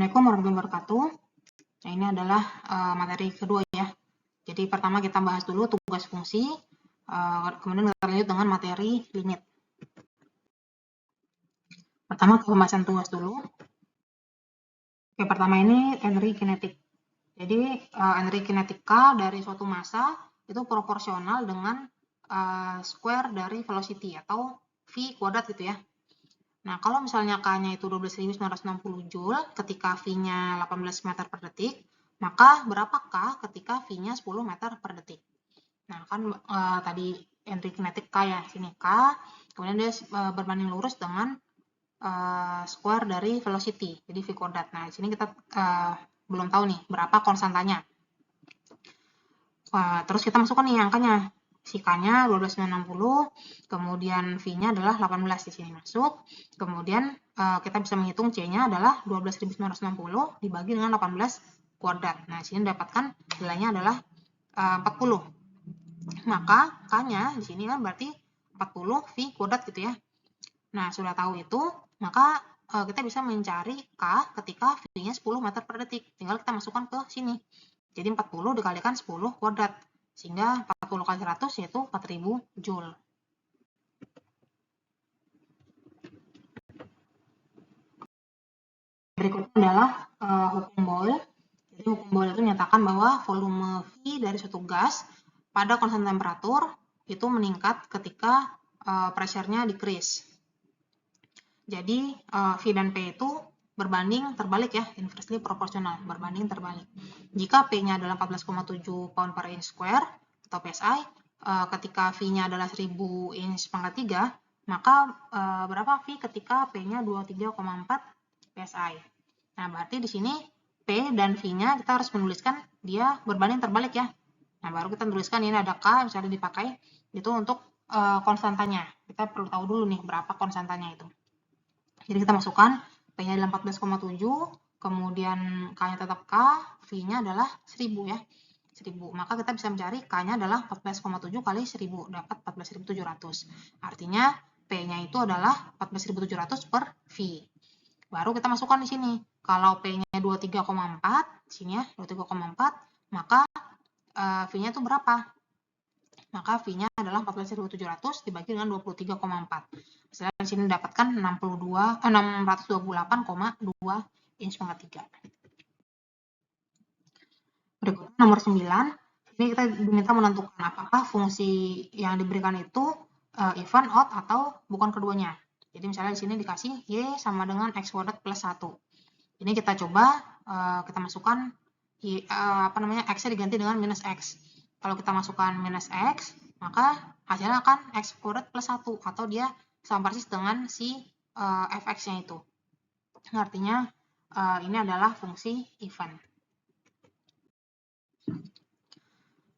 Assalamualaikum warahmatullahi wabarakatuh. Nah, ini adalah materi kedua ya. Jadi pertama kita bahas dulu tugas fungsi, kemudian kita lanjut dengan materi limit. Pertama ke pembahasan tugas dulu. Oke, pertama ini energi kinetik. Jadi energi kinetika dari suatu massa itu proporsional dengan square dari velocity atau V kuadrat gitu ya. Nah, kalau misalnya K-nya itu 12.960 Joule ketika V-nya 18 meter per detik, maka berapa K ketika V-nya 10 meter per detik? Nah, kan tadi energi kinetik K ya, sini K, kemudian dia berbanding lurus dengan square dari velocity, jadi V kuadrat. Nah, di sini kita belum tahu nih berapa konstantanya. Terus kita masukkan nih angkanya. Si K-nya 12.960, kemudian V-nya adalah 18 di sini masuk. Kemudian kita bisa menghitung C-nya adalah 12.960 dibagi dengan 18 kuadrat. Nah, di sini dapatkan nilainya adalah 40. Maka K-nya di sini kan berarti 40 V kuadrat gitu ya. Nah, sudah tahu itu, maka kita bisa mencari K ketika V-nya 10 meter per detik. Tinggal kita masukkan ke sini. Jadi 40 dikalikan 10 kuadrat. Sehingga 40 kali 100 yaitu 4000 Joule. Berikutnya adalah hukum Boyle. Jadi hukum Boyle itu menyatakan bahwa volume V dari suatu gas pada konstan temperatur itu meningkat ketika pressure-nya decrease. Jadi V dan P itu berbanding terbalik ya, inversely proportional, berbanding terbalik. Jika P-nya adalah 14,7 pound per inch square atau PSI, ketika V-nya adalah 1000 inch pangkat 3, maka berapa V ketika P-nya 23,4 PSI. Nah, berarti di sini P dan V-nya kita harus menuliskan dia berbanding terbalik ya. Nah, baru kita tuliskan ini ada K misalnya dipakai itu untuk konstantanya. Kita perlu tahu dulu nih berapa konstantanya itu. Jadi kita masukkan P-nya adalah 14,7, kemudian K-nya tetap K, V-nya adalah 1000 ya. 1000. Maka kita bisa mencari K-nya adalah 14,7 kali 1000, dapat 14.700. Artinya P-nya itu adalah 14.700 per V. Baru kita masukkan di sini. Kalau P-nya 23,4, di sini ya, 23,4, maka V-nya itu berapa? Maka V-nya adalah 14.700 dibagi dengan 23,4. Misalnya di sini dapatkan 628,2 inch pangkat 3. Berikutnya nomor 9. Ini kita diminta menentukan apakah fungsi yang diberikan itu even, odd, atau bukan keduanya. Jadi misalnya di sini dikasih Y sama dengan X kuadrat plus 1. Ini kita coba kita masukkan X-nya diganti dengan minus X. Kalau kita masukkan minus X, maka hasilnya akan X kuadrat plus 1, atau dia sama persis dengan si fx-nya itu. Artinya ini adalah fungsi even.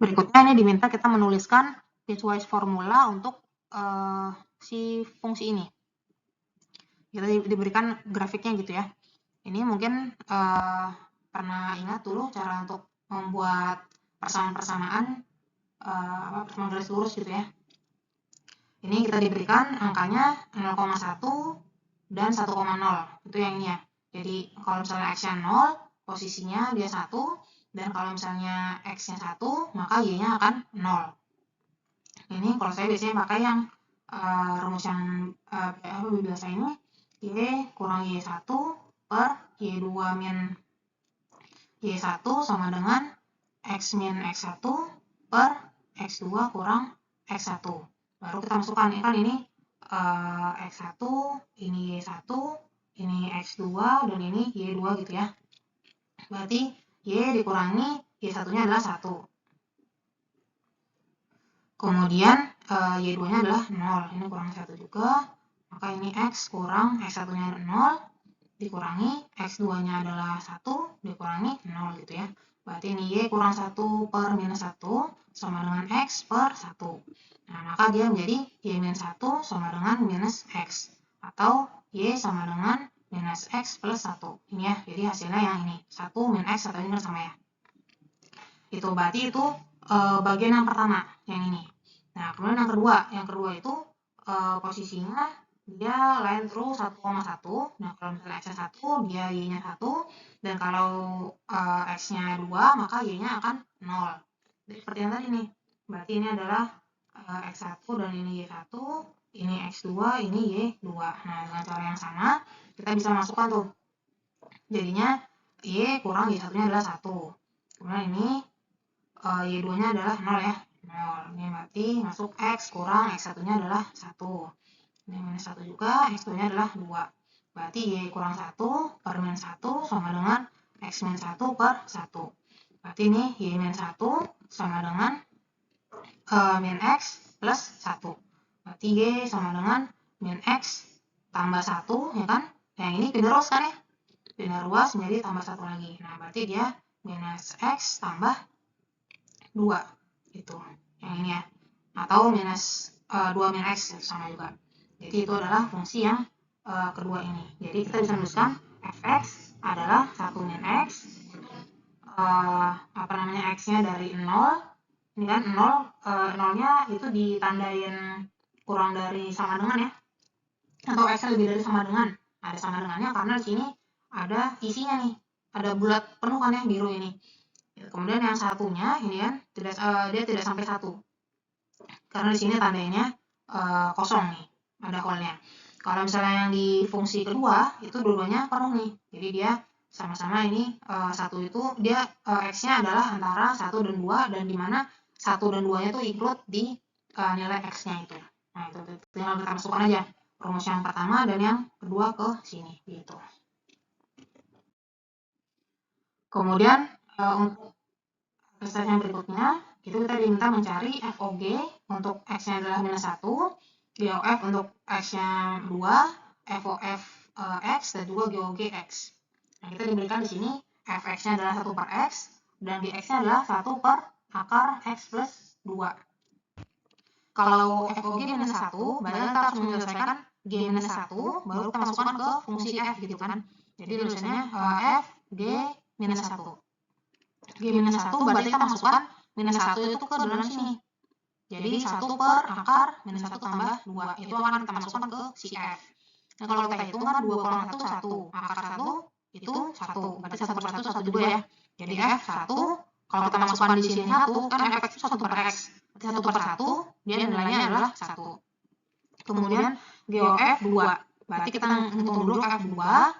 Berikutnya ini diminta kita menuliskan piecewise formula untuk si fungsi ini. Kita diberikan grafiknya gitu ya. Ini mungkin pernah ingat dulu cara untuk membuat persamaan-persamaan persamaan garis lurus gitu ya. Ini kita diberikan angkanya 0,1 dan 1,0. Itu yang ini ya. Jadi kalau misalnya X-nya 0, posisinya dia 1. Dan kalau misalnya X-nya 1, maka Y-nya akan 0. Ini kalau saya biasanya pakai yang rumus yang biasa ini. Y kurang Y1 per Y2 min Y1 sama dengan X min X1 per X2 kurang X1. Baru kita masukkan kan ini X1, ini Y1, ini X2, dan ini Y2 gitu ya. Berarti Y dikurangi Y1-nya adalah 1. Kemudian Y2-nya adalah 0. Ini kurang 1 juga. Maka ini X kurang X1-nya 0. Dikurangi X2-nya adalah 1. Dikurangi 0 gitu ya. Berarti ini Y kurang 1 per minus 1 sama dengan X per 1. Nah, maka dia menjadi Y min 1 sama dengan minus X. Atau Y sama dengan minus X plus 1. Ini ya, jadi hasilnya yang ini. 1 min X, atau ini sama ya. Itu berarti itu bagian yang pertama, yang ini. Nah, kemudian yang kedua itu posisinya dia line through 1,1. Nah, kalau misalnya X-nya 1, dia Y-nya 1. Dan kalau X-nya 2, maka Y-nya akan 0. Jadi seperti yang tadi nih. Berarti ini adalah X1 dan ini Y1, ini X2, ini Y2. Nah, dengan cara yang sama, kita bisa masukkan tuh. Jadinya Y kurang Y1-nya adalah 1. Kemudian ini Y2-nya adalah 0 ya. 0. Ini berarti masuk X kurang X1-nya adalah 1. Ini minus 1 juga, X2-nya adalah 2. Berarti Y kurang 1 per minus 1 sama dengan X minus 1 per 1. Berarti ini Y minus 1 sama dengan min X plus 1. Berarti Y sama dengan min X tambah 1, ya kan? Yang ini pindah ruas kan ya? Pindah ruas menjadi tambah 1 lagi. Nah, berarti dia minus X tambah 2. Gitu. Yang ini ya. Atau minus 2 min X, sama juga. Jadi itu adalah fungsi yang kedua ini. Jadi kita bisa menuliskan fx adalah 1 min X. X-nya dari 0. Ini kan 0, 0-nya itu ditandain kurang dari sama dengan ya. Atau X-nya lebih dari sama dengan. Ada sama dengannya karena di sini ada isinya nih. Ada bulat penuh kan ya, biru ini. Kemudian yang satunya ini kan dia tidak sampai 1. Karena di sini tandanya kosong nih, ada hole-nya. Kalau misalnya yang di fungsi kedua, itu dua-duanya penuh nih. Jadi dia sama-sama ini 1 itu dia X-nya adalah antara 1 dan 2, dan di mana 1 dan 2-nya itu include di nilai X-nya itu. Nah, itu tinggal kita masukkan aja rumus yang pertama dan yang kedua ke sini gitu. Kemudian untuk exercise yang berikutnya, itu kita diminta mencari FOG untuk X-nya adalah minus 1, GOF untuk X-nya 2, FOF X, dan juga GOG X. Nah, kita diberikan di sini Fx-nya adalah 1 per X, dan Gx-nya adalah 1 per akar X plus 2. Kalau FOG minus 1, berarti kita harus menyelesaikan G minus 1, baru kita masukkan ke fungsi F gitu kan. Jadi tulisannya F, G, minus 1. G minus 1 berarti kita masukkan minus 1 itu ke dalam sini. Jadi 1 per akar minus 1 tambah 2. Itu akan kita masukkan ke si F. Nah, kalau kita hitung kan 2 kurang 1, 1. Akar 1 itu 1. Berarti 1 per 1, 1 juga ya. Jadi F 1. Kalau kita masukkan di sini 1, kan Fx itu 1 per X. Berarti 1 per 1, dia nilainya adalah 1. Kemudian GOF 2. Berarti kita hitung dulu F2,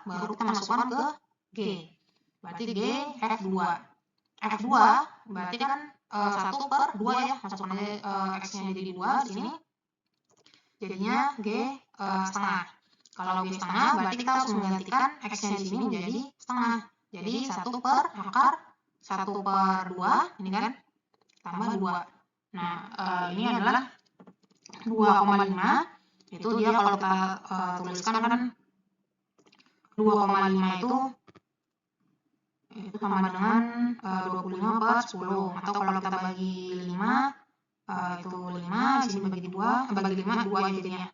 baru kita masukkan ke G. Berarti G F2. F2 berarti kan 1 per 2 ya, masukkan aja X-nya jadi 2 di sini. Jadinya G setengah. Kalau G setengah berarti kita harus menggantikan X-nya di sini menjadi setengah. Jadi 1 per akar 1 per 2, ini kan, tambah 2. Nah, ini adalah 2,5. Itu dia kalau kita tuliskan kan 2,5 itu sama dengan 25 per 10. Atau kalau kita bagi 5, itu 5, di sini bagi 2, bagi 5, 2 aja jadinya.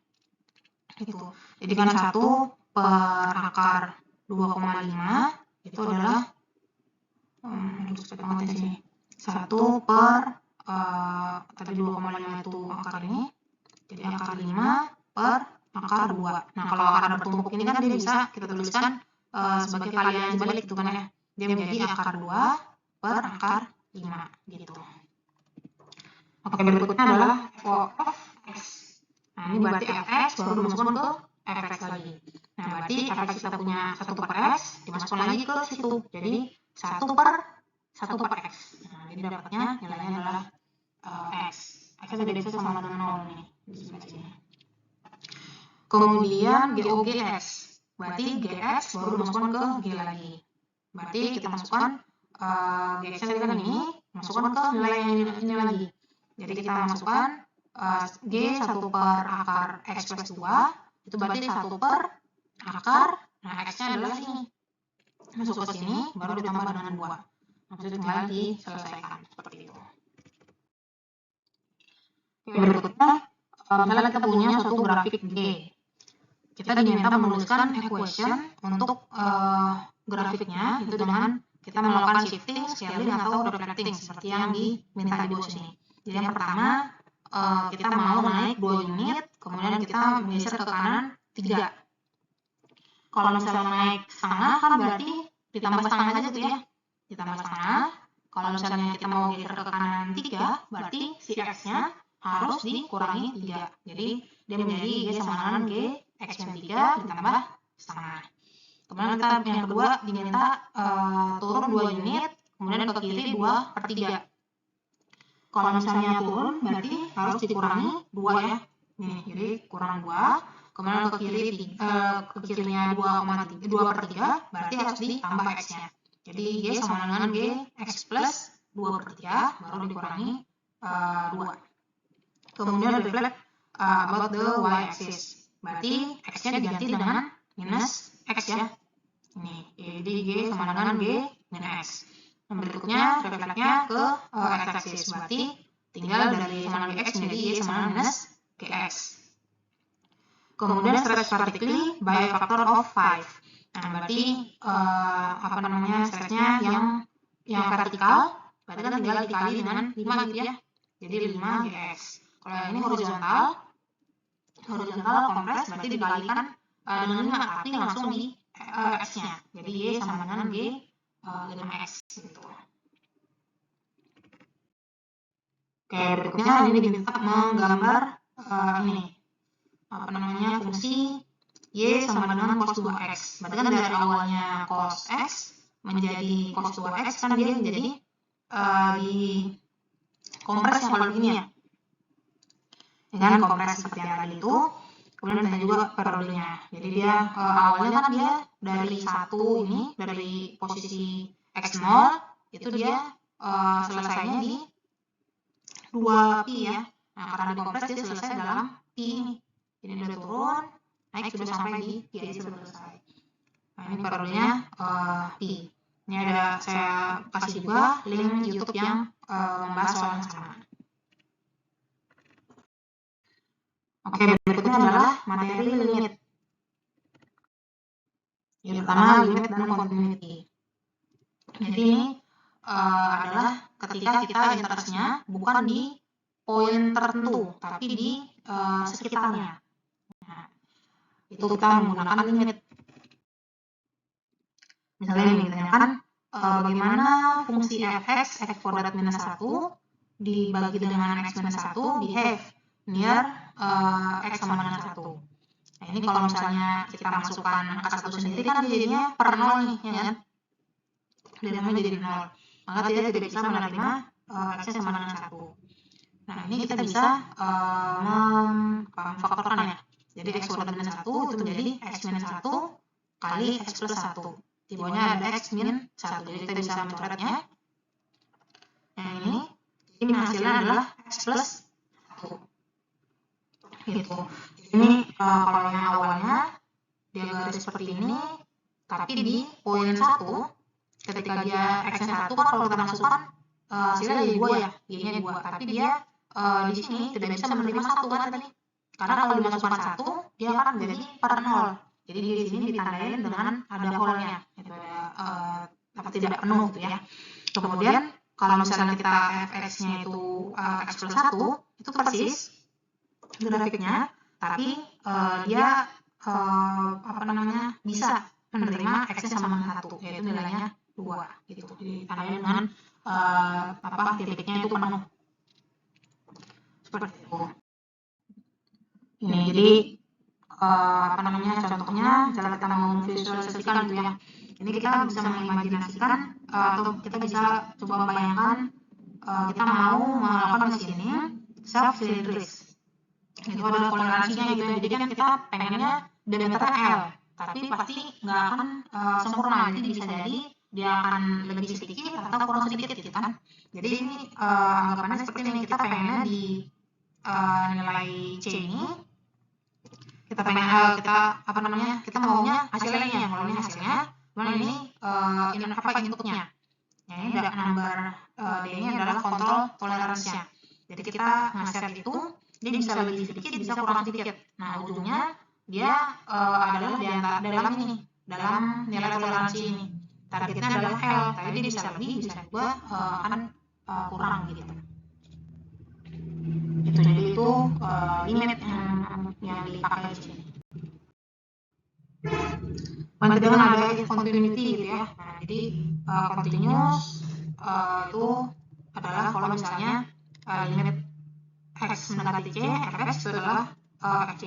Itu. Jadi kan 1 per akar 2,5 itu adalah 1 per tadi 2,5 itu akar ini. Jadi akar 5 per akar 2. Nah, kalau akar bertumpuk ini kan dia bisa kita tuliskan sebagai kalian balik gitu kan ya. Dia menjadi akar 2 per akar 5 gitu. Oke, berikutnya adalah FOF. Nah, ini berarti Fx baru dimasukkan ke Fx lagi. Nah, berarti Fx kita punya 1 per X, dimasukkan lagi ke situ. Jadi 1 per X. Nah, jadi dapatnya nilainya adalah X. X-nya tidak bisa sama dengan 0 nih. Di sini. Kemudian GOGX. Berarti GX baru dimasukkan ke G lagi. Berarti kita masukkan GX-nya kan ini, masukkan ke nilai ini lagi. Jadi kita masukkan G 1 per akar X plus 2, itu berarti 1 per akar, nah X-nya adalah sini. Masuk ke sini, baru ditambah dengan 2. Maksudnya tinggal diselesaikan, seperti itu. Oke, berikutnya, misalnya kita punya suatu grafik G. Kita diminta menuliskan equation untuk grafiknya, itu dengan kita melakukan shifting, scaling, atau reflecting, seperti yang diminta di bawah sini. Jadi yang pertama, kita mau naik 2 unit, kemudian kita menggeser ke kanan 3. Kalau misalnya naik setengah kan berarti ditambah setengah saja tuh ya. Ditambah setengah. Kalau misalnya kita mau geser ke kanan 3, berarti si X-nya harus dikurangi 3. Jadi dia menjadi G sama dengan G X-3 ditambah setengah. Kemudian kita yang kedua diminta turun 2 unit, kemudian ke kiri 2/3. Kalau misalnya turun berarti harus dikurangi 2 ya. Nih, jadi kurang 2. Kemudian ke kirinya 2/3 berarti harus ditambah X-nya. Jadi G sama dengan G X plus 2/3 baru dikurangi 2. Kemudian reflect about the y-axis. Berarti X-nya diganti dengan minus X ya. Ini, jadi G sama dengan G min X. Dan berikutnya refleksnya ke x-axis. Berarti tinggal dari sama dengan X menjadi Y sama dengan minus GX. Kemudian stretch vertically by a factor of 5. Nah, berarti stretchnya yang vertikal, berarti kan tinggal dikali dengan 5 gitu ya. Jadi 5 GX. Kalau yang ini horizontal kompres berarti dikalikan dengan 5, tapi langsung di X-nya. Jadi Y sama dengan G 5X gitu. Oke, berikutnya ini diminta menggambar fungsi Y sama dengan cos 2X. Berarti kan dari awalnya cos X menjadi cos 2X kan dia menjadi di kompres yang kalau begini ya. Dengan kompres seperti yang tadi itu. Kemudian ditanya juga periodenya. Jadi dia awalnya kan dia dari 1 ini, dari posisi X0, itu dia selesainya di 2pi ya. Nah, karena dikompres dia selesai dalam pi ini. Jadi udah turun, naik sudah sampai di pi aja sudah selesai. Nah, ini periodenya pi. Ini ada saya kasih juga link YouTube yang membahas soal yang sama. Oke, berikutnya adalah materi limit. Yang pertama, limit dan continuity. Jadi ini adalah ketika kita interestnya bukan di poin tertentu, tapi di sekitarnya. Nah, itu kita menggunakan limit. Misalnya ini ditanyakan bagaimana fungsi fx, x kuadrat minus 1 dibagi dengan x minus 1 behave near x sama dengan 1. Nah, ini kalau misalnya kita masukkan angka 1 sendiri kan jadinya per 0 nih, ya kan? Denominatornya jadi 0. Maka dia tidak bisa menerima x-nya sama dengan 1. Nah, ini kita bisa memfaktorkan ya. Jadi x kuadrat minus 1 itu menjadi x minus 1 kali x plus 1. Di bawahnya ada x min 1. Jadi kita bisa mencoretnya. Yang ini hasilnya adalah x plus 1. Gitu. Ini kalau yang awalnya dia garis seperti ini, tapi di poin 1, ketika dia x-nya 1 kan kalau kita masukkan hasilnya jadi 2 ya, y-nya 2. Tapi dia di sini tidak bisa menerima 1 kan tadi. Karena kalau dimasukkan 1, dia akan menjadi per 0. Jadi di sini ditandain dengan ada hole-nya, gitu, tidak penuh gitu ya. Kemudian kalau misalnya kita fx-nya itu x plus 1, itu persis grafiknya, tapi dia bisa menerima x-nya sama dengan 1, yaitu nilainya 2 gitu. Ditandain dengan titiknya itu penuh. Seperti itu. Ini jadi contohnya misalnya kita mau visualisasikan gitu ya. Ini kita bisa mengimajinasikan atau kita bisa coba membayangkan kita mau melakukan mesinnya self cylindrics. Itu ada toleransinya gitu ya. Jadi kan kita pengennya diameternya L, tapi pasti nggak akan sempurna. Jadi bisa jadi dia akan lebih sedikit atau kurang sedikit gitu kan. Jadi ini anggapannya seperti ini, kita pengennya di nilai C ini kita kita maunya hasilnya ini ya. Kalau ini hasilnya, cuman ini inputnya. Ya, ini number D-nya adalah kontrol toleransinya. Jadi kita nge-set itu, dia bisa lebih sedikit, bisa kurang sedikit. Nah, ujungnya dia adalah di antara dalam nilai toleransi ini. Targetnya adalah L, tapi dia bisa lebih, bisa juga akan kurang gitu. Jadi itu limit yang dipakai di sini. Tadi kan ada continuity gitu ya. Nah, jadi continuous itu adalah kalau misalnya limit x mendekati c, fx itu adalah fc.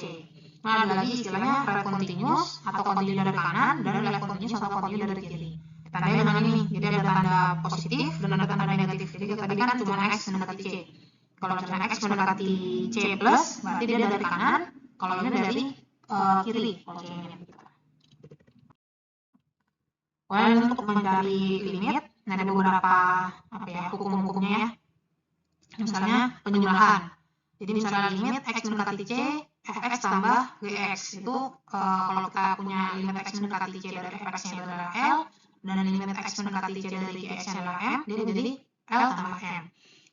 Nah, ada lagi istilahnya relate continuous atau kontinu dari kanan dan relate continuous atau kontinu dari kiri. Tandanya dengan ini, jadi ada tanda positif dan ada tanda negatif. Jadi tadi kan cuma x mendekati c. Kalau misalnya x mendekati c plus, berarti dia dari kanan. Kalau ini dari kiri. Kalau c ini. Kemudian untuk mencari limit, ada beberapa hukum-hukumnya ya. Misalnya penjumlahan. Jadi misalnya limit x mendekati c, fx tambah gx itu kalau kita punya limit x mendekati c dari fx-nya adalah L dan limit x mendekati c dari gx-nya adalah M, dia jadi L tambah M.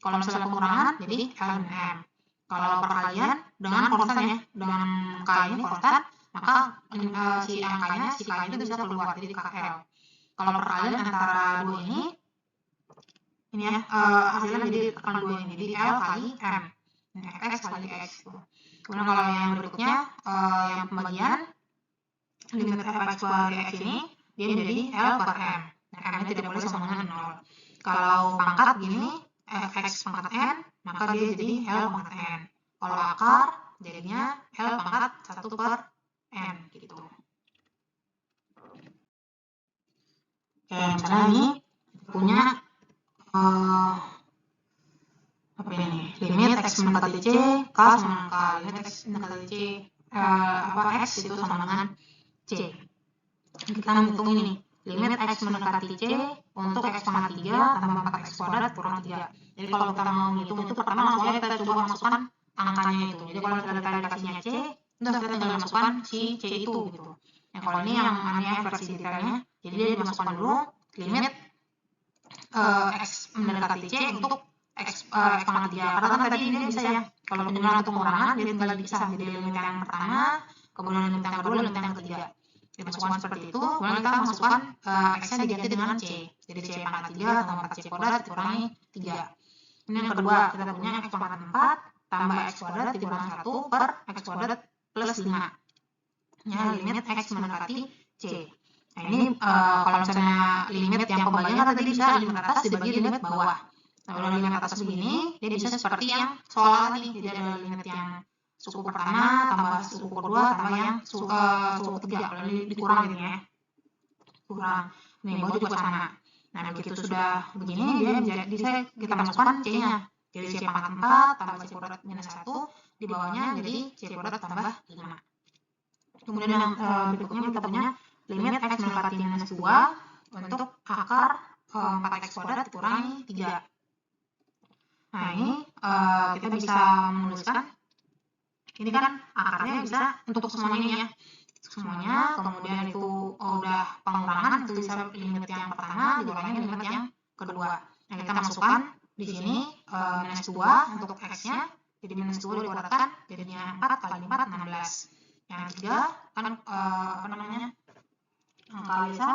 Kalau misalnya pengurangan, jadi L dan M. Kalau perkalian dengan konstan ya, dengan k ini konstan, maka si angkanya, si k itu bisa keluar jadi KL. Kalau perkalian antara dua ini ya hasilnya menjadi tekanan dua ini, jadi L kali M. Fx kali X. Kemudian kalau yang berikutnya yang pembagian limit fx per dx ini dia menjadi L per M. Nah, M nya tidak boleh sama dengan 0. Kalau pangkat gini fx pangkat N, maka dia jadi L pangkat N. Kalau akar jadinya L pangkat 1 per N gitu. Oke, misalnya ini punya apa ini? Limit x mendekati c, k sama k. Limit x mendekati c, x itu sama dengan c. Kita menghitung ini. Limit x mendekati c untuk x pangkat 3 tambah 4x kuadrat kurang 3. Jadi kalau kita mau menghitung itu pertama langsung aja kita coba masukkan angkanya itu. Jadi kalau kita dikasihnya c, itu kita tinggal masukkan si c itu gitu. Nah, kalau ini yang aneh versi detailnya, jadi dia dimasukkan dulu limit x mendekati c untuk x pangkat 3. Karena kan tadi dia bisa ya, kalau penjumlahan atau pengurangan dia tinggal dipisah. Jadi limit yang pertama, kemudian limit yang kedua, limit yang ketiga. Dimasukkan seperti itu, kemudian kita masukkan x-nya diganti dengan c. Jadi c pangkat 3 tambah 4c kuadrat dikurangi 3. Ini yang kedua, kita punya x pangkat 4 tambah x kuadrat dikurangi 1 per x kuadrat plus 5. Ya, limit x mendekati c. Nah, ini kalau misalnya limit yang pembagian tadi bisa limit atas dibagi limit bawah. Nah, kalau limit atas begini, dia bisa seperti yang soal tadi. Jadi ada limit yang suku pertama tambah suku kedua tambah yang suku ketiga. Kalau ini dikurang gitu ya. Kurang. Nih, bawah juga sama. Nah, begitu sudah begini, dia bisa kita masukkan c-nya. Jadi c pangkat 4 tambah c kuadrat minus 1, di bawahnya jadi c kuadrat tambah 5. Kemudian yang berikutnya kita punya limit x mendekati minus 2 untuk akar 4x kuadrat dikurangi 3. Nah, ini kita bisa menuliskan, ini kan akarnya bisa untuk semuanya ya. Semuanya, kemudian itu udah pengurangan, itu bisa limit yang pertama dikurangi limit yang kedua. Nah, kita masukkan di sini minus 2 untuk x-nya, jadi minus 2 dikuadratkan, jadinya 4 kali 4, 16. Yang ketiga kan angka bisa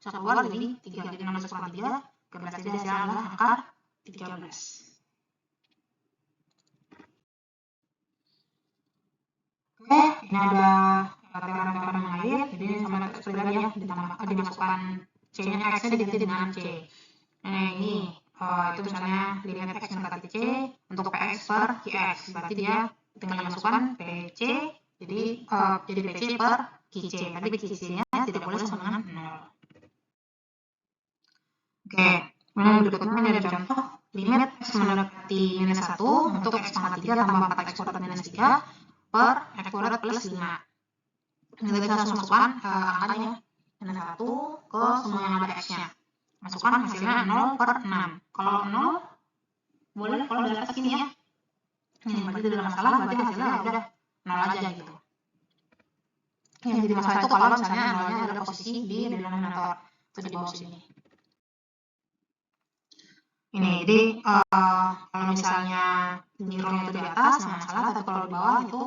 keluar jadi 3, jadi 16 kurang 3, berarti hasilnya adalah akar 13. Oke, ini ada teorem-teorem yang lain, jadi sama seperti tadi ya, dimasukkan c-nya x-nya diganti dengan c. Nah, ini itu misalnya limit x mendekati c untuk px per qx, berarti dia tinggal dimasukkan pc, jadi pc per qc. Tadi qc-nya tidak boleh sama dengan 0. Oke, kemudian berikutnya ini ada contoh limit x mendekati minus 1 untuk x pangkat 3 tambah 4x kuadrat minus 3 per x kuadrat plus 5. Kita bisa langsung masukkan angkanya minus 1 ke semua yang ada x-nya. Masukkan hasilnya 0 per 6. Kalau 0 boleh kalau di atas sini ya. Ini berarti tidak ada masalah, berarti hasilnya udah 0 aja gitu. Yang jadi masalah itu kalau misalnya 0-nya ada posisi di denominator, itu di bawah sini. Ini, jadi kalau misalnya zero-nya itu di atas, nggak masalah, tapi kalau di bawah itu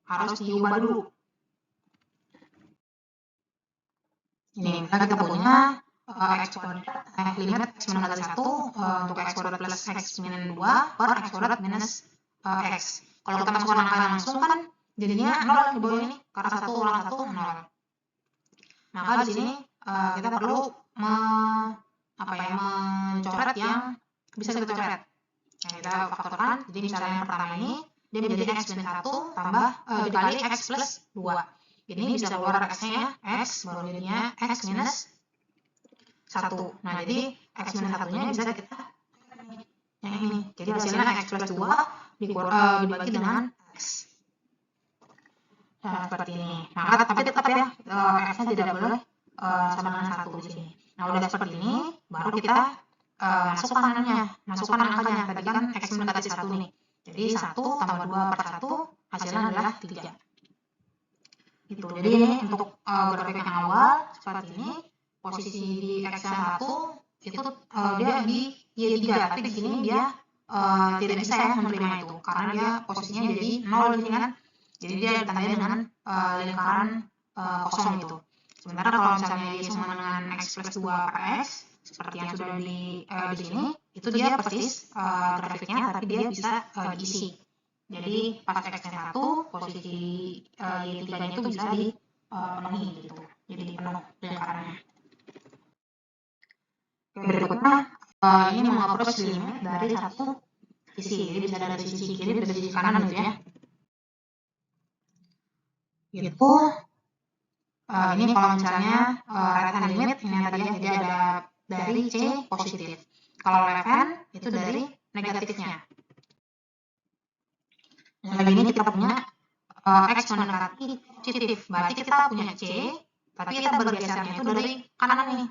harus diubah dulu. Ini kita punya x kuadrat limit x mendekati 1 untuk x kuadrat plus x min 2 per x kuadrat minus x. Kalau kita masukkan angka langsung kan jadinya 0 di bawah ini, karena 1 ulang 1, 0. Maka di sini kita perlu mencoret yang bisa kita coret. Nah, kita faktorkan, jadi misalnya yang pertama ini, dia menjadi X min 1 tambah dikali X plus 2. Ini bisa keluar X-nya ya, X, baru jadinya X minus 1. Nah, jadi X minus 1-nya bisa kita yang ini. Jadi hasilnya X plus 2 dibagi dengan X. Nah, seperti ini. Maka tapi tetap ya, X-nya tidak boleh sama dengan 1 di sini. Nah, udah seperti ini, baru kita masukkan angkanya. Tadi kan X mendekati 1 nih. Jadi 1 tambah 2 per 1 hasilnya adalah 3. Gitu. Jadi ini untuk grafik yang awal seperti ini, posisi di X yang 1 itu dia di Y3, tapi di sini dia tidak bisa ya menerima itu karena dia posisinya jadi 0 di sini kan. Jadi dia ditandai dengan lingkaran kosong itu. Sementara kalau misalnya Y sama dengan X plus 2 per X seperti yang sudah di sini, itu dia persis grafiknya, tapi dia bisa diisi. Jadi pas X-nya 1, posisi Y3-nya itu bisa dipenuhi gitu. Jadi penuh lingkarannya. Oke, berikutnya ini mengapproach limit dari satu sisi. Jadi bisa dari sisi kiri, dari sisi kanan gitu ya. Itu ini kalau misalnya right hand limit ini tadi ya, jadi ada dari C positif. Kalau left hand itu dari negatifnya. Lagi ini kita punya X mendekati positif, berarti kita punya C, tapi kita bergesernya itu dari kanan ini.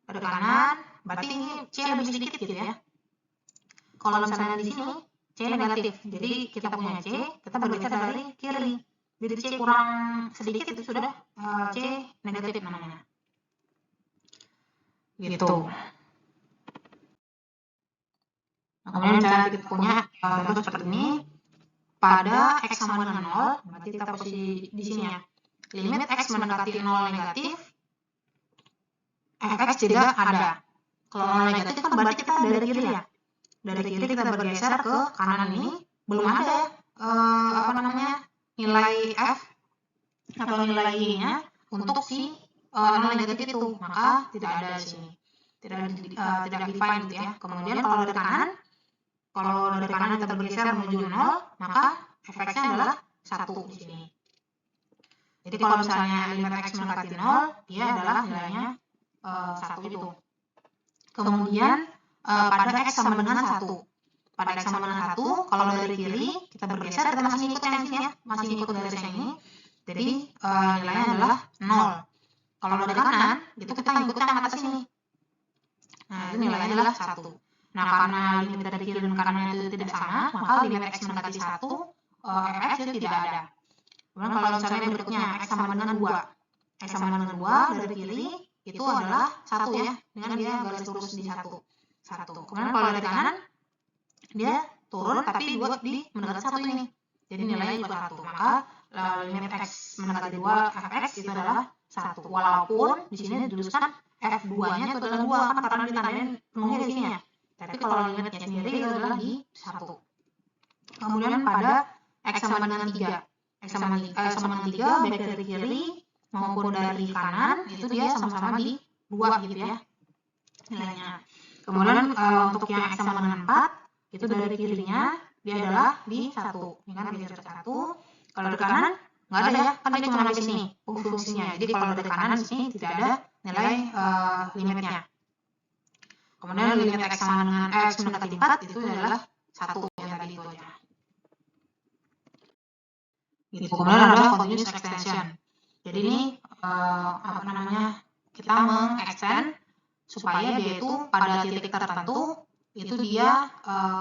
Dari kanan, berarti ini C lebih sedikit gitu ya. Kalau misalnya di sini C negatif, jadi kita punya C, kita bergeser dari kiri. Jadi C kurang sedikit itu sudah C negatif namanya. Gitu. Nah, kemudian misalnya kita punya contoh seperti ini, pada X sama dengan 0, berarti kita posisi di sini ya. Limit X mendekati 0 negatif, Fx tidak ada. Kalau 0 negatif kan berarti kita dari kiri ya. Dari kiri kita bergeser ke kanan ini, belum ada ya, nilai F atau nilai Y-nya untuk si 0 negatif itu, maka tidak ada di sini. Tidak define gitu ya. Kemudian kalau dari kanan kita bergeser menuju 0, maka Fx-nya adalah 1 di sini. Jadi kalau misalnya limit X mendekati 0, dia adalah nilainya 1 itu. Kemudian pada X sama dengan 1. Pada X sama dengan 1, kalau dari kiri kita bergeser, kita masih ikut yang sini ya, masih ikut garis yang ini. Jadi nilainya adalah 0. Kalau dari kanan, itu kita ikut yang atas ini. Nah, itu nilainya adalah 1. Nah, karena limit dari kiri dan kanannya itu tidak sama, maka limit X mendekati 1, Fx itu tidak ada. Kemudian kalau misalnya berikutnya X sama dengan 2. X sama dengan 2 dari kiri, itu adalah 1 ya, dengan dia garis lurus di 1. Kemudian kalau dari kanan, dia turun tapi di mendekati 1 ini. Jadi nilainya juga 1. Maka limit X mendekati 2 Fx itu adalah 1. Walaupun di sini dituliskan F2-nya itu adalah 2 kan karena ditandain penuhnya di sini ya. Tapi kalau limitnya sendiri itu adalah di 1. Kemudian pada X sama dengan 3. X sama dengan 3 baik dari kiri maupun dari kanan itu dia sama-sama di 2 gitu ya nilainya. Kemudian untuk yang X sama dengan 4 itu dari kirinya dia adalah di 1. Ini kan geser ke 1. Kalau dari kanan nggak ada ya, kan dia cuma sampai sini fungsinya. Jadi kalau dari kanan di sini tidak ada nilai limitnya. Kemudian limit X sama dengan X mendekati 4 itu adalah 1 yang tadi itu aja. Gitu. Kemudian ada continuous extension. Jadi ini kita mengextend supaya dia itu pada titik tertentu itu dia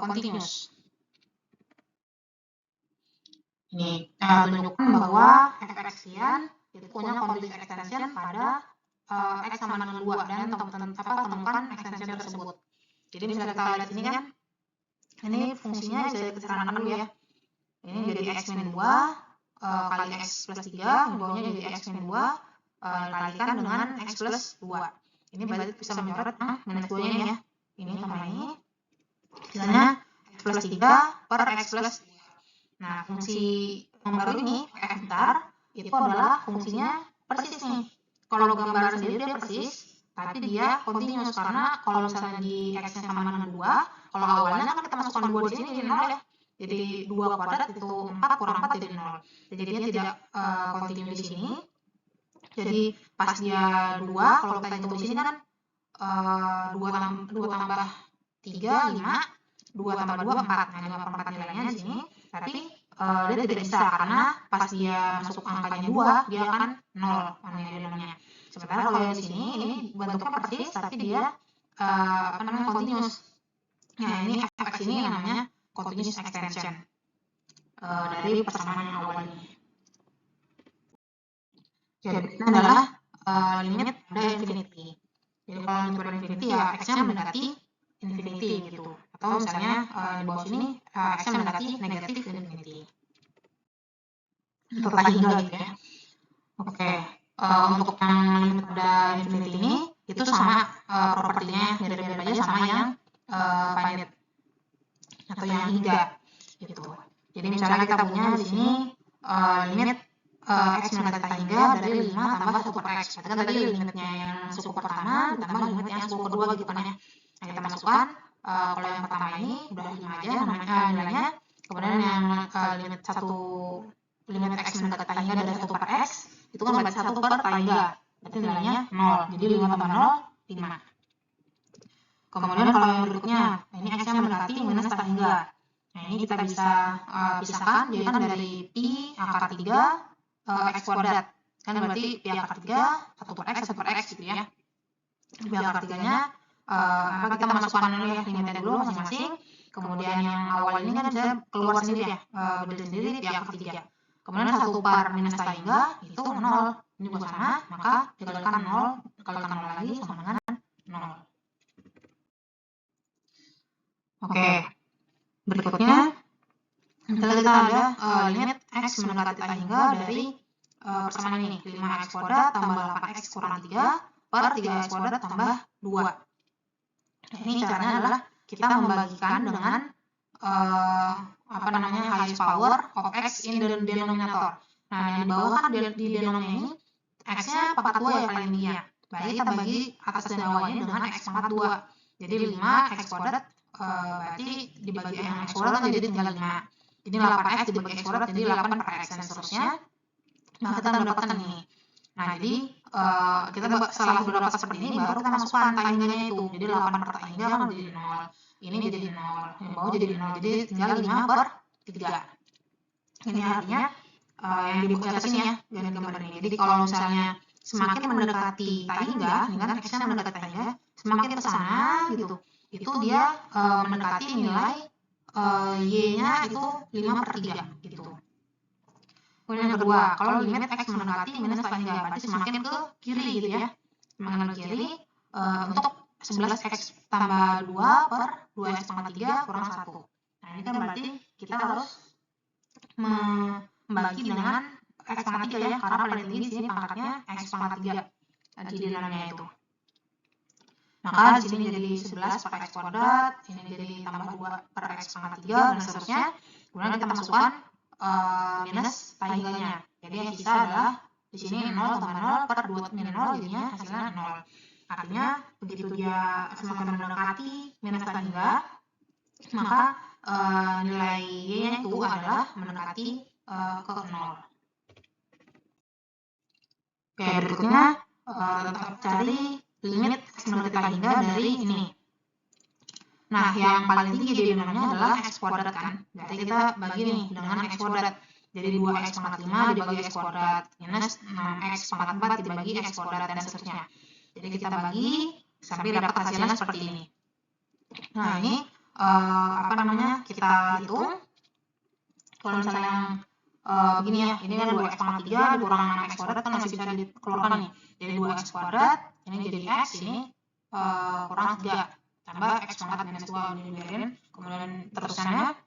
continuous. Ini tunjukkan bahwa Fx sekian itu punya continuous extension pada X sama dengan 2 dan temukan extension tersebut. Jadi bisa kita lihat sini kan, ini fungsinya bisa kita serahkan dulu ya. Ini jadi X min 2 kali X plus 3, bawahnya jadi X min 2 dikalikan dengan X plus 2. Ini berarti bisa mencoret minus 2 nya ya. Ini sama ini. Misalnya X plus 3 per X plus 2. Nah, fungsi yang baru ini, F bentar, itu adalah fungsinya persis nih. Kalau gambar sendiri dia persis, tapi dia continuous karena kalau misalnya di X-nya sama dengan 2, kalau awalnya kan kita masukkan 2 di sini jadi 0 ya. Jadi 2 kuadrat itu 4 kurang 4 jadi 0. Jadi dia tidak continue di sini. Jadi pas dia 2, kalau kita hitung di sini kan 2 tambah 3, 5, 2 tambah 2, 4. Nah, 5/4 nilainya di sini. Tapi dia tidak bisa karena pas dia masuk angkanya 2, dia akan 0 nilainya. Sementara kalau yang di sini, ini bentuknya persis, tapi dia continuous. Nah, ini fx ini yang namanya continuous extension dari persamaan yang awal ini. Jadi ini adalah limit pada infinity. Jadi kalau limit pada infinity ya x-nya mendekati infinity gitu. Atau misalnya di bawah sini x-nya mendekati negatif infinity. Atau tak hingga gitu ya. Oke. Untuk yang limit pada infinity ini itu sama propertinya mirip-mirip aja sama yang finite atau yang hingga gitu. Jadi misalnya kita punya di sini limit x mendekati tak hingga dari 5 tambah 1 per x. Berarti kan tadi limitnya yang suku pertama ditambah limit yang suku kedua gitu kan ya. Nah, kita masukkan kalau yang pertama ini udah 5 aja namanya nilainya. Kemudian yang limit x mendekati tak hingga dari 1 per x itu kan berarti 1 per tak hingga. Berarti nilainya 0. Jadi 5 tambah 0, 5. Kemudian kalau yang berikutnya, ini x-nya mendekati minus tak hingga. Nah, ini kita bisa pisahkan, jadi kan dari pi akar 3 x kuadrat. Kan berarti pi akar 3, 1 per x, 1 per x gitu ya. Pi akar 3-nya, kita masukkan dulu ya, limitnya dulu masing-masing. Kemudian yang awal ini kan bisa keluar sendiri ya, berdiri sendiri pi akar 3. Kemudian 1 per minus tak hingga, itu 0. Ini juga sama, maka dikalikan 0, dikalikan 0 lagi sama dengan 0. Oke, berikutnya kita ada limit x mendekati tak hingga dari persamaan ini 5x kuadrat tambah 8x kurang 3 per 3x kuadrat tambah 2. Nah, ini caranya adalah kita membagikan dengan highest power of x in the denominator. Nah, yang di bawah kan di denominator ini x-nya pangkat 2 ya paling tinggi ya. Berarti kita bagi atas dan bawah ini dengan x pangkat 2. Jadi 5x kuadrat berarti dibagi yang x kuadrat kan jadi tinggal 5. Ini 8x dibagi x kuadrat jadi 8 per x dan seterusnya. Maka kita mendapatkan ini. Nah, jadi kita setelah sudah dapat seperti ini baru kita masukkan tak hingganya itu. Jadi 8 per tak hingga kan jadi 0. Ini jadi 0. Yang bawah jadi 0. Jadi tinggal 5 per 3. Ini artinya yang di atas ini ya, gambar ini. Jadi kalau misalnya semakin mendekati tak hingga, ini kan x-nya mendekati tak hingga, semakin ke sana gitu. Itu dia mendekati nilai y-nya itu 5 per 3 gitu. Kemudian yang kedua, kalau limit x mendekati minus tak hingga, berarti semakin ke kiri gitu ya. Semakin ke kiri untuk 11x tambah 2 per 2x pangkat 3 kurang 1. Nah, ini kan berarti kita harus membagi dengan x pangkat 3 ya, karena paling tinggi di sini pangkatnya x pangkat 3 di denominatornya itu. Maka di sini jadi 11 per x kuadrat, ini jadi tambah 2 per x pangkat 3 dan seterusnya. Kemudian kita masukkan minus tak hingganya. Jadi yang sisa adalah di sini 0 tambah 0 per 2 min 0 jadinya hasilnya 0. Artinya begitu dia semakin mendekati minus tak hingga, maka nilai y-nya itu adalah mendekati ke 0. Oke, berikutnya tetap cari limit x mendekati tak hingga dari ini. Nah, yang paling tinggi di denominatornya adalah x kuadrat kan. Berarti kita bagi nih dengan x kuadrat. Jadi 2x pangkat 5 dibagi x kuadrat minus 6x pangkat 4 dibagi x kuadrat dan seterusnya. Jadi kita bagi sampai dapat hasilnya seperti ini. Nah, ini kita hitung. Kalau misalnya yang begini ya, ini kan 2x pangkat 3 dikurang 6x kuadrat kan masih bisa dikeluarkan nih. Jadi 2x kuadrat, ini jadi x, ini kurang 3. Tambah x pangkat minus 2 ini dibiarin. Kemudian terusannya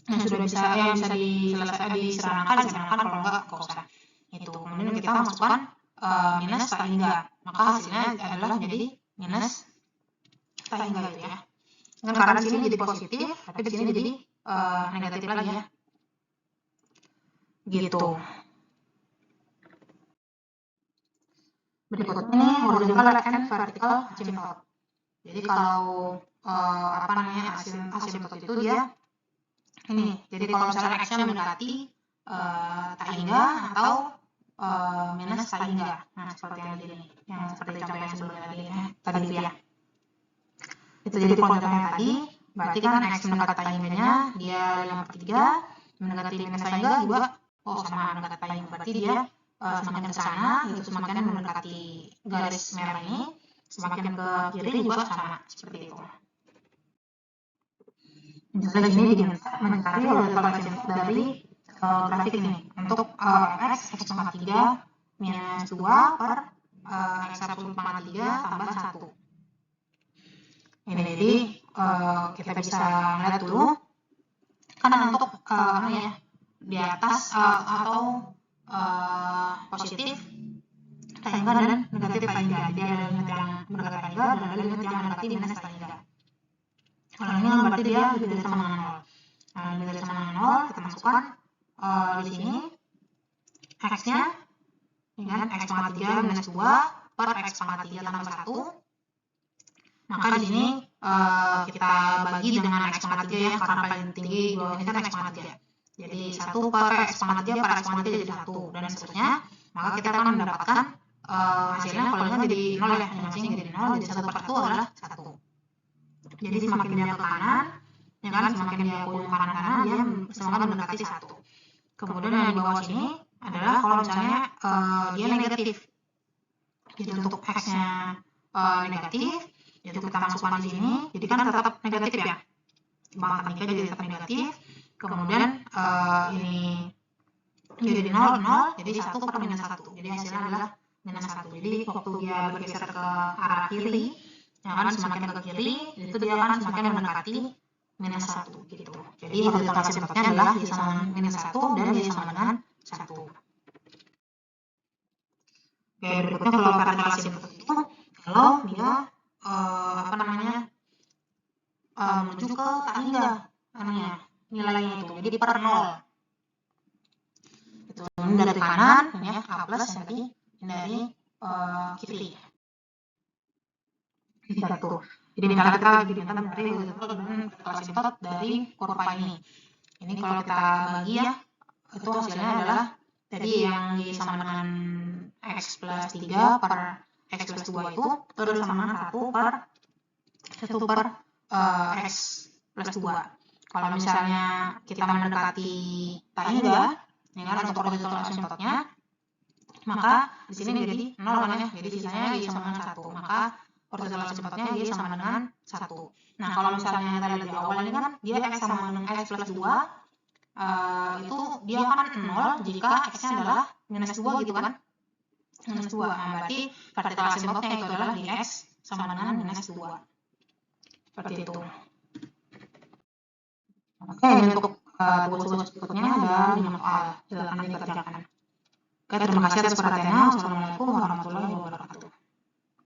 yang sudah bisa disederhanakan kalau enggak usah. Itu. Kemudian kita masukkan minus tak hingga. Maka hasilnya adalah menjadi minus tak hingga gitu ya. Kan karena di sini jadi positif, tapi di sini jadi negatif lagi ya. gitu. Berikutnya nih horizontal and vertical asymptote. Jadi kalau asymptote itu dia ini. Jadi kalau misalnya x-nya mendekati tak hingga atau minus tak hingga. Nah, seperti yang tadi nih, yang seperti contoh yang sebelumnya tadi ya. Itu jadi kalau contohnya tadi, berarti kan x mendekati tak hingganya dia 5/3, mendekati minus tak hingga juga sama mendekati tak hingga. Berarti dia semakin ke sana itu semakin mendekati garis merah ini, semakin ke kiri juga sama seperti itu. Misalnya gini diminta mencari horizontal asymptote dari grafik ini untuk x pangkat 3 minus 2 per x absolut pangkat 3 tambah 1. Ini jadi kita bisa lihat dulu kan untuk di atas atau positif tak hingga dan negatif tak hingga. Jadi ada limit yang mendekati tak hingga dan ada limit yang mendekati minus tak hingga. Kalau ini kan berarti dia lebih dari sama dengan 0. Nah, lebih dari sama dengan 0 kita masukkan di sini x-nya dengan x pangkat 3 minus 2 per x pangkat 3 tambah 1. Maka di sini kita bagi dengan x pangkat 3 ya, karena paling tinggi di bawah ini kan x pangkat 3. Jadi 1 per x pangkat 3 per x pangkat 3 jadi 1 dan seterusnya. Maka kita akan mendapatkan hasilnya kalau ini jadi 0 ya, masing-masing jadi 0, jadi 1 per 1 adalah 1. Jadi semakin dia ke kanan, ya kan, semakin dia ke kanan dia semakin mendekati 1. Kemudian yang di bawah sini adalah kalau misalnya dia negatif. Jadi untuk x-nya negatif, itu kita masukkan di sini, jadi kan tetap negatif ya. Pangkat 3 jadi tetap negatif. Kemudian ini jadi 0, 0, jadi 1 per minus 1. Jadi hasilnya adalah minus 1. Jadi waktu dia bergeser ke arah kiri, ya kan, semakin ke kiri, itu dia akan semakin mendekati minus 1 gitu. Jadi horizontal asymptote-nya adalah y sama minus 1 dan y sama dengan 1. Oke, berikutnya kalau vertical asymptote itu kalau dia menuju ke tak hingga nilainya itu. Jadi per 0. Itu dari kanan ya, A plus nanti dari kiri. Satu. Jadi misalnya kita diminta mencari horizontal dan vertical asymptote dari kurva ini. Ini kalau kita bagi ya, itu hasilnya adalah tadi yang y sama dengan x plus 3 per x plus 2 itu adalah sama dengan 1 per x plus 2. Kalau misalnya kita mendekati tak hingga, ya kan, untuk horizontal asymptote-nya, maka di sini jadi 0 kan ya, jadi sisanya y sama dengan 1. Maka horizontal asymptote-nya y sama dengan 1. Nah, kalau misalnya kita lihat di awal ini kan dia x sama dengan x plus 2, itu dia akan 0 jika x-nya adalah minus 2 gitu kan. Minus 2. Nah, berarti vertical asymptote-nya itu adalah di x sama dengan minus 2. Seperti itu. Oke, untuk tugas-tugas berikutnya ada 5 soal. Silakan dikerjakan. Oke, terima kasih atas perhatiannya. Wassalamualaikum warahmatullahi wabarakatuh.